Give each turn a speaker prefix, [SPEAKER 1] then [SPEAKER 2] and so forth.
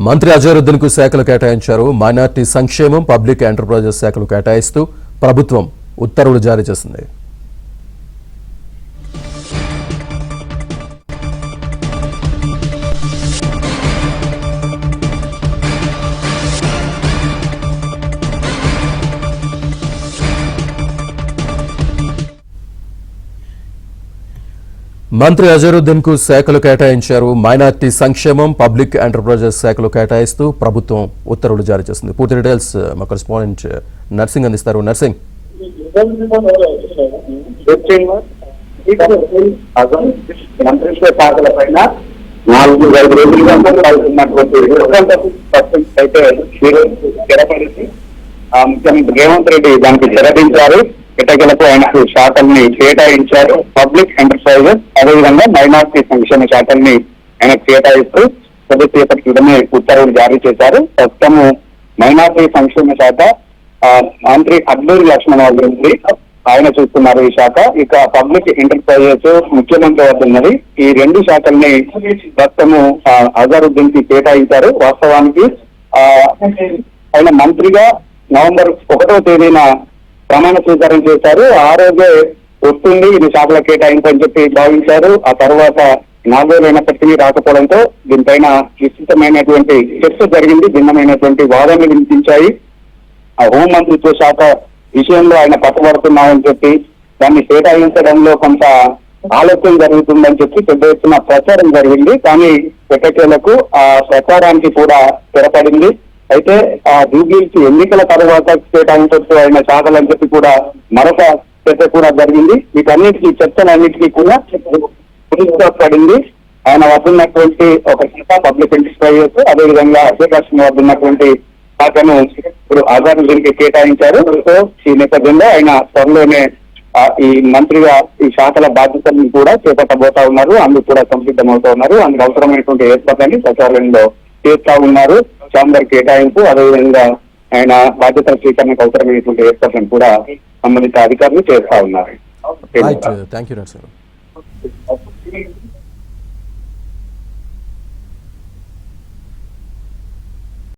[SPEAKER 1] మంత్రి అజరుద్దీన్ కు శాఖలు కేటాయించారు. మైనార్టీ సంక్షేమం, పబ్లిక్ ఎంటర్ప్రైజెస్ శాఖలు కేటాయిస్తూ ప్రభుత్వం ఉత్తర్వులు జారీ చేసింది. మంత్రి అజరుద్దీన్ కు శాఖలు కేటాయించారు. మైనార్టీ సంక్షేమం, పబ్లిక్ ఎంటర్ప్రైజెస్ శాఖలు కేటాయిస్తూ ప్రభుత్వం ఉత్తర్వులు జారీ చేసింది. పూర్తి డీటెయిల్స్ మా కరెస్పాండెంట్ నర్సింగ్ అందిస్తారు. నర్సింగ్,
[SPEAKER 2] మంత్రిత్వ శాఖల పైన 4-5 రోజులుగా అయితే స్థిరపడింది. ముఖ్యమంత్రి రేవంత్ రెడ్డి దానికి తెరదించారు. ఎటకెలకు ఆయనకు శాఖల్ని కేటాయించారు. పబ్లిక్ ఎంటర్ప్రైజెస్ అదేవిధంగా మైనార్టీ సంక్షేమ శాఖల్ని ఆయనకు కేటాయిస్తూ కొద్దిసేపటి క్రితమే ఉత్తర్వులు జారీ చేశారు. ప్రస్తుతము మైనార్టీ సంక్షేమ శాఖ మంత్రి అడ్లూరి లక్ష్మణ గురించి ఆయన చూస్తున్నారు ఈ శాఖ. ఇక పబ్లిక్ ఎంటర్ప్రైజెస్ ముఖ్యమంత్రి వద్ద ఉన్నది. ఈ 2 శాఖల్ని ప్రస్తుతము అజరుద్దీన్ కి కేటాయించారు. వాస్తవానికి ఆయన మంత్రిగా నవంబర్ 1వ తేదీన ప్రమాణ స్వీకారం చేశారు. ఆ రోజే వస్తుంది ఇది శాఖల కేటాయింపు అని చెప్పి భావించారు. ఆ తర్వాత 4 రోజులైనప్పటికీ రాకపోవడంతో దీనిపైన విస్తృతమైనటువంటి చర్చ జరిగింది. భిన్నమైనటువంటి వాదనలు వినిపించాయి. ఆ హోంమంత్రిత్వ శాఖ విషయంలో ఆయన పట్టుబడుతున్నామని చెప్పి దాన్ని కేటాయించడంలో కొంత ఆలస్యం జరుగుతుందని చెప్పి పెద్ద ఎత్తున ప్రచారం జరిగింది. కానీ ఎట్టకేలకు ఆ ప్రచారానికి కూడా తెరపడింది. అయితే ఆ జూబ్లీహిల్స్ ఎన్నికల తర్వాత కేటాయించవచ్చు ఆయన శాఖలని చెప్పి కూడా మరొక చర్చ కూడా జరిగింది. వీటన్నిటికీ చర్చలన్నిటికీ కూడా పడింది. ఆయన వద్ద ఉన్నటువంటి ఒక శాఖ పబ్లిక్ ఎంటర్ప్రైజెస్, అదేవిధంగా అజయ్ వద్ద ఉన్నటువంటి శాఖను ఇప్పుడు అజరుద్దీన్ కి కేటాయించారు. సో ఈ నేపథ్యంలో ఆయన త్వరలోనే ఈ మంత్రిగా ఈ శాఖల బాధ్యతలను కూడా చేపట్టబోతా ఉన్నారు. అందుకు కూడా సంసిద్ధమవుతా ఉన్నారు. అందుకు అవసరమైనటువంటి ఏర్పాట్లని సచివాలయంలో చేస్తా ఉన్నారు. ఛాంబర్ కేటాయింపు అదేవిధంగా ఆయన బాధ్యతల స్వీకరణకు అవసరమైనటువంటి ఏర్పాట్లను కూడా సంబంధిత అధికారులు చేస్తా ఉన్నారు.
[SPEAKER 1] Thank you.